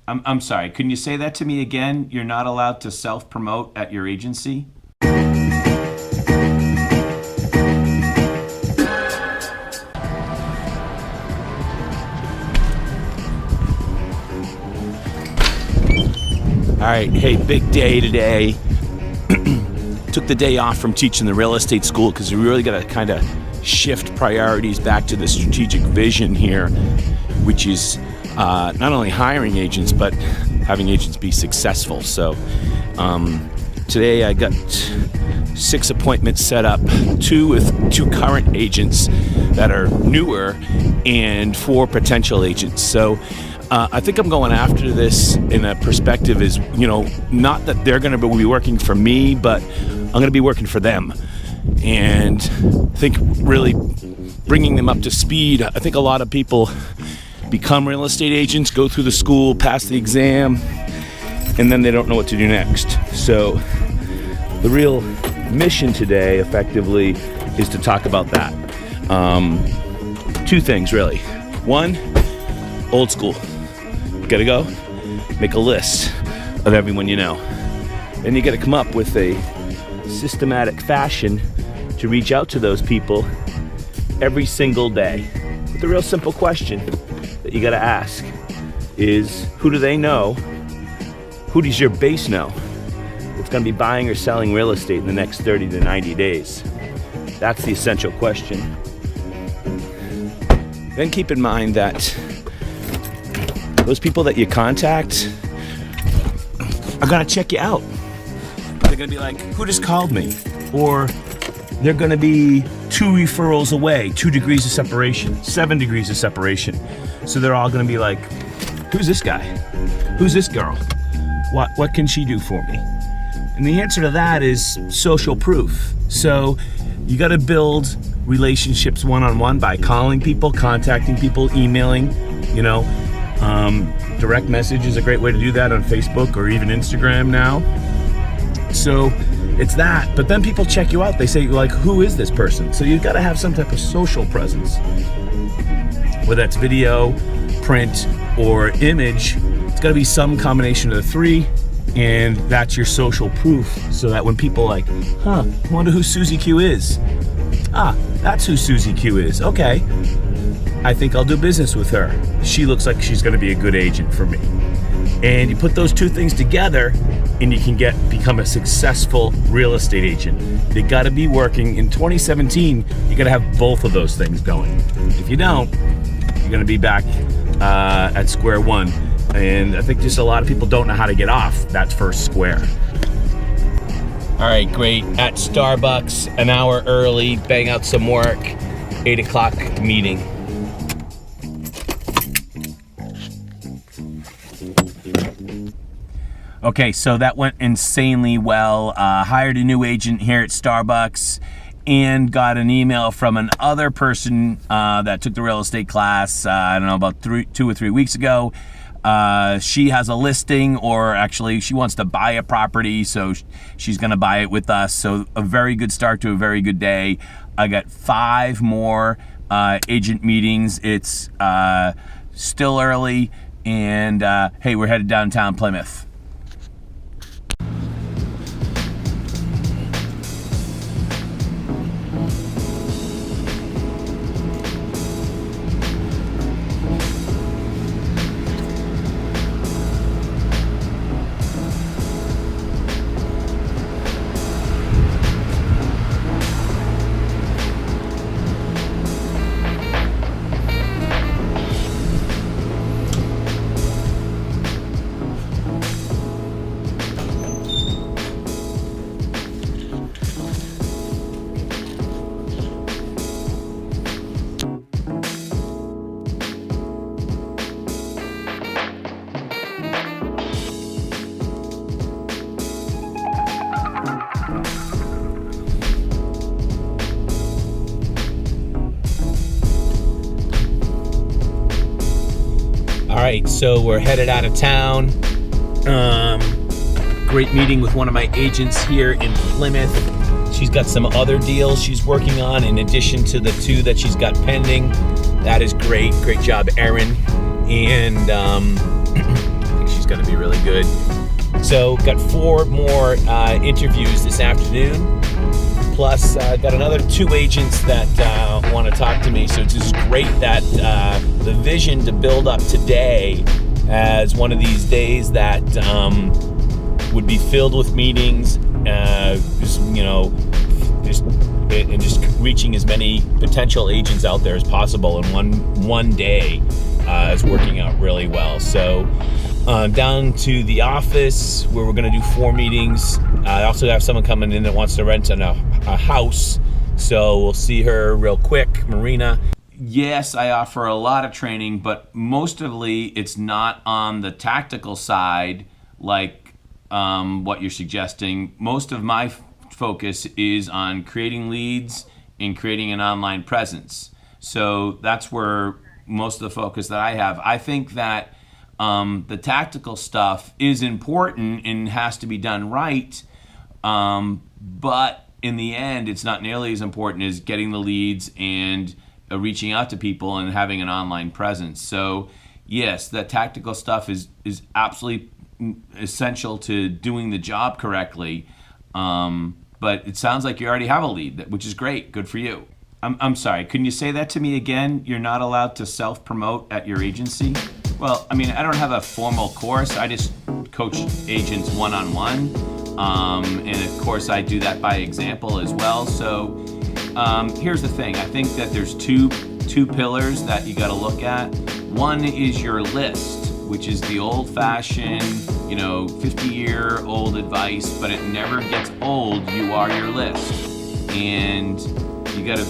I'm sorry. Can you say that to me again? You're not allowed to self-promote at your agency? All right, hey, big day today. Took the day off from teaching the real estate school because we really got to kind of shift priorities back to the strategic vision here, which is not only hiring agents, but having agents be successful. So today I got 6 appointments set up, 2 with 2 current agents that are newer and 4 potential agents. So I think I'm going after this in a perspective is, not that they're going to be working for me, but I'm going to be working for them. And I think really bringing them up to speed. I think a lot of people become real estate agents, go through the school, pass the exam, and then they don't know what to do next. So the real mission today, effectively, is to talk about that. 2 things, really. 1, old school. Gotta go make a list of everyone you know. Then you gotta come up with a systematic fashion to reach out to those people every single day. But the real simple question that you gotta ask is, who do they know? Who does your base know that's gonna be buying or selling real estate in the next 30 to 90 days? That's the essential question. Then keep in mind that those people that you contact are gonna check you out. They're gonna be like, who just called me? Or they're gonna be 2 referrals away, 2 degrees of separation, 7 degrees of separation. So they're all gonna be like, who's this guy? Who's this girl? What can she do for me? And the answer to that is social proof. So you gotta build relationships one-on-one by calling people, contacting people, emailing, direct message is a great way to do that on Facebook or even Instagram now. So it's that, but then people check you out. They say, like, who is this person? So you've got to have some type of social presence, whether that's video, print, or image. It's got to be some combination of the 3, and that's your social proof, so that when people like, I wonder who Susie Q is. That's who Susie Q is. Okay, I think I'll do business with her. She looks like she's going to be a good agent for me. And you put those 2 things together, and you can become a successful real estate agent. You got to be working in 2017. You got to have both of those things going. If you don't, you're going to be back at square one. And I think just a lot of people don't know how to get off that first square. All right, great. At Starbucks, an hour early, bang out some work. 8 o'clock meeting. Okay, so that went insanely well. Hired a new agent here at Starbucks and got an email from another person that took the real estate class, about 2 or 3 weeks ago. She has a listing, or actually she wants to buy a property, so she's gonna buy it with us. So a very good start to a very good day. I got 5 more agent meetings. It's still early, and hey, we're headed downtown Plymouth. All right, so we're headed out of town. Great meeting with one of my agents here in Plymouth. She's got some other deals she's working on in addition to the 2 that she's got pending. That is great. Great job, Erin. And I think she's good. So got 4 more interviews this afternoon. Plus, got another 2 agents that want to talk to me. So it's just great that the vision to build up today as one of these days that would be filled with meetings, just reaching as many potential agents out there as possible in one day is working out really well. So down to the office where we're going to do 4 meetings. I also have someone coming in that wants to rent a house, so we'll see her real quick. Marina. Yes, I offer a lot of training, but mostly it's not on the tactical side like what you're suggesting. Most of my focus is on creating leads and creating an online presence. So that's where most of the focus that I have. I think that the tactical stuff is important and has to be done right, but in the end, it's not nearly as important as getting the leads and reaching out to people and having an online presence. So yes, that tactical stuff is absolutely essential to doing the job correctly. But it sounds like you already have a lead, which is great. Good for you. I'm sorry, couldn't you say that to me again? You're not allowed to self-promote at your agency? Well, I mean, I don't have a formal course. I just coach agents one-on-one. And of course, I do that by example as well. So here's the thing. I think that there's two pillars that you got to look at. One is your list, which is the old-fashioned, 50-year-old advice, but it never gets old. You are your list, and you got to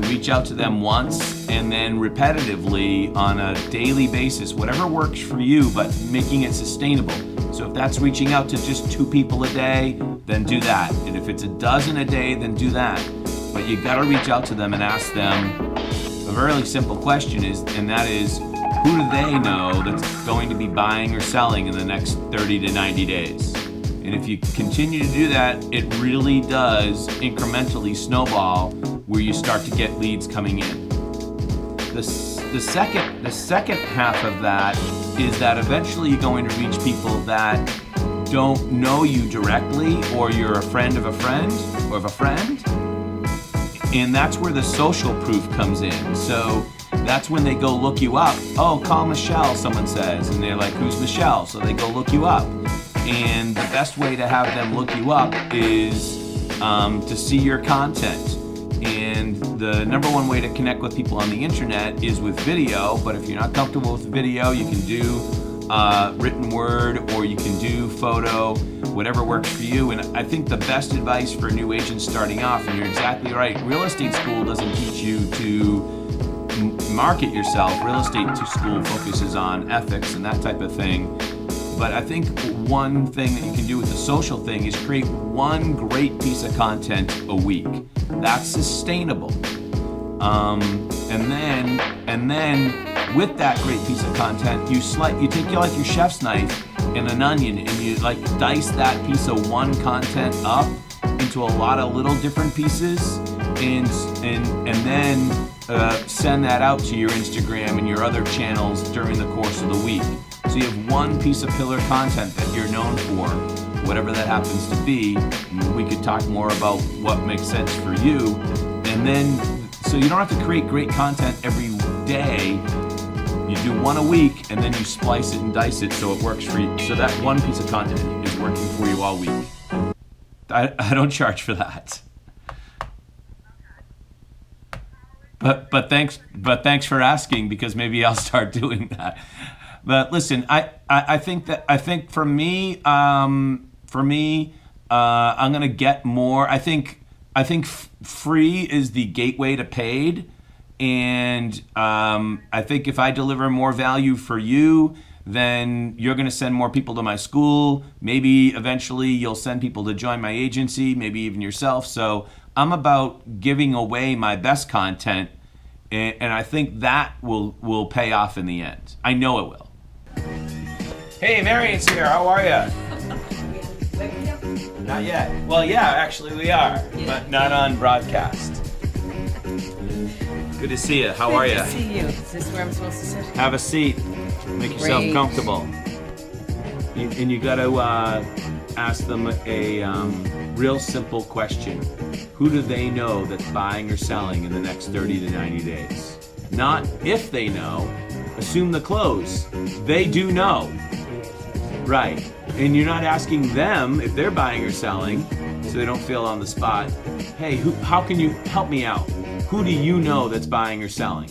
reach out to them once and then repetitively on a daily basis, whatever works for you, but making it sustainable. So if that's reaching out to just 2 people a day, then do that. And if it's a dozen a day, then do that. But you got to reach out to them and ask them a very simple question, and that is, who do they know that's going to be buying or selling in the next 30 to 90 days? And if you continue to do that, it really does incrementally snowball where you start to get leads coming in. The second half of that is that eventually you're going to reach people that don't know you directly, or you're a friend of a friend or of a friend. And that's where the social proof comes in. So that's when they go look you up. Oh, call Michelle, someone says. And they're like, who's Michelle? So they go look you up. And the best way to have them look you up is to see your content. And the number one way to connect with people on the internet is with video. But if you're not comfortable with video, you can do written word, or you can do photo, whatever works for you. And I think the best advice for new agents starting off, and you're exactly right, real estate school doesn't teach you to market yourself. Real estate school focuses on ethics and that type of thing. But I think one thing that you can do with the social thing is create one great piece of content a week. That's sustainable. And then with that great piece of content, you take your chef's knife and an onion, and you dice that piece of one content up into a lot of little different pieces, and then send that out to your Instagram and your other channels during the course of the week. So you have one piece of pillar content that you're known for, whatever that happens to be. We could talk more about what makes sense for you. And then, so you don't have to create great content every day. You do one a week, and then you splice it and dice it so it works for you. So that one piece of content is working for you all week. I don't charge for that. But thanks for asking, because maybe I'll start doing that. But listen, I think for me, I'm gonna get more. I think free is the gateway to paid, and I think if I deliver more value for you, then you're gonna send more people to my school. Maybe eventually you'll send people to join my agency, maybe even yourself. So I'm about giving away my best content, and I think that will pay off in the end. I know it will. Hey, Marion's here. How are you? Not yet. Well, yeah, actually we are, but not on broadcast. Good to see you. How are you? Good to see you. Is this where I'm supposed to sit? Have a seat. Make yourself Great. comfortable. And you got to ask them a real simple question. Who do they know that's buying or selling in the next 30 to 90 days? Not if they know. Assume the close. They do know. Right. And you're not asking them if they're buying or selling, so they don't feel on the spot. Hey, how can you help me out? Who do you know that's buying or selling?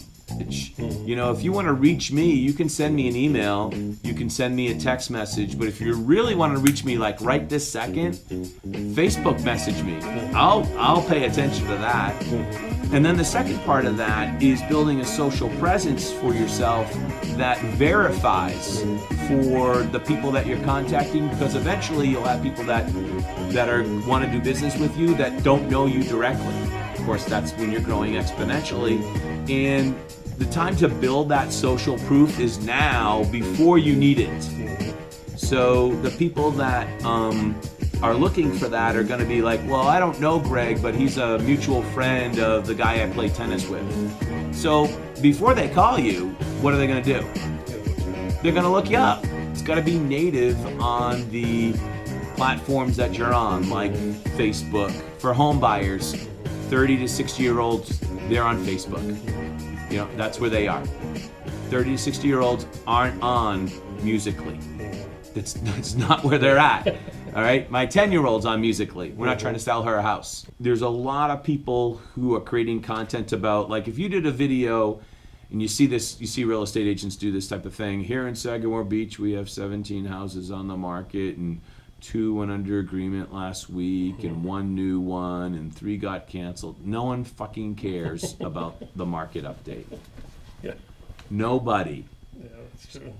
You know, if you want to reach me, you can send me an email, you can send me a text message, but if you really want to reach me like right this second, Facebook message me. I'll pay attention to that. And then the second part of that is building a social presence for yourself that verifies for the people that you're contacting, because eventually you'll have people that want to do business with you that don't know you directly. Of course, that's when you're growing exponentially. And the time to build that social proof is now, before you need it. So the people that are looking for that are going to be like, well, I don't know Greg, but he's a mutual friend of the guy I play tennis with. So before they call you, what are they going to do? They're going to look you up. It's got to be native on the platforms that you're on, like Facebook. For home buyers, 30 to 60-year-olds, they're on Facebook. You know, that's where they are. 30 to 60-year-olds aren't on Musical.ly. That's not where they're at. All right, my 10-year-old's on Musical.ly. We're not trying to sell her a house. There's a lot of people who are creating content about, like, if you did a video and you see this, you see real estate agents do this type of thing. Here in Sagamore Beach, we have 17 houses on the market, and 2 went under agreement last week, and 1 new one, and 3 got canceled. No one fucking cares about the market update. Yeah. Nobody. Yeah, that's true.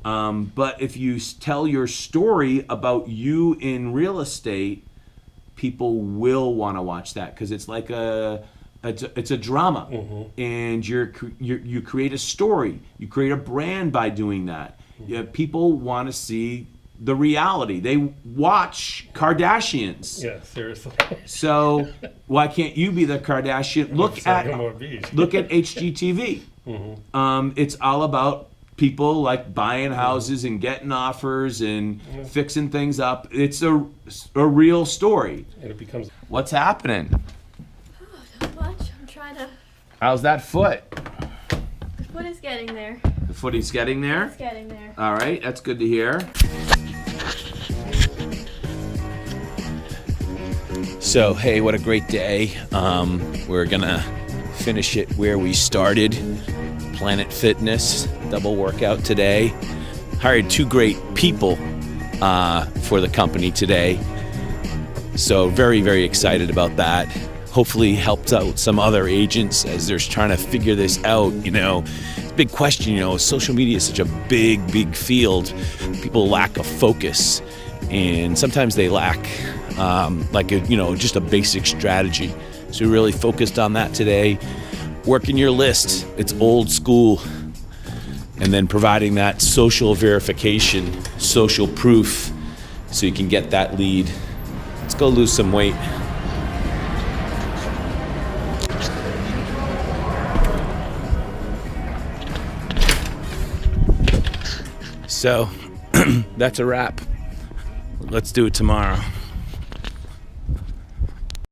But if you tell your story about you in real estate, people will want to watch that, because it's like it's a drama, and you create a story, you create a brand by doing that. Yeah, people want to see the reality. They watch Kardashians. Yeah, seriously. So why can't you be the Kardashian? Look at HGTV. It's all about people like buying houses and getting offers and fixing things up. It's a real story. And it becomes. What's happening? Oh, not much. I'm trying to. How's that foot? The foot is getting there. The footy's getting there? It's getting there. All right, that's good to hear. So, hey, what a great day. We're gonna finish it where we started. Planet Fitness, double workout today. Hired 2 great people for the company today. So very, very excited about that. Hopefully helped out some other agents as they're trying to figure this out. You know, it's a big question. You know, social media is such a big, big field. People lack a focus, and sometimes they lack just a basic strategy. So we really focused on that today. Working your list, it's old school. And then providing that social verification, social proof, so you can get that lead. Let's go lose some weight. So, that's a wrap. Let's do it tomorrow.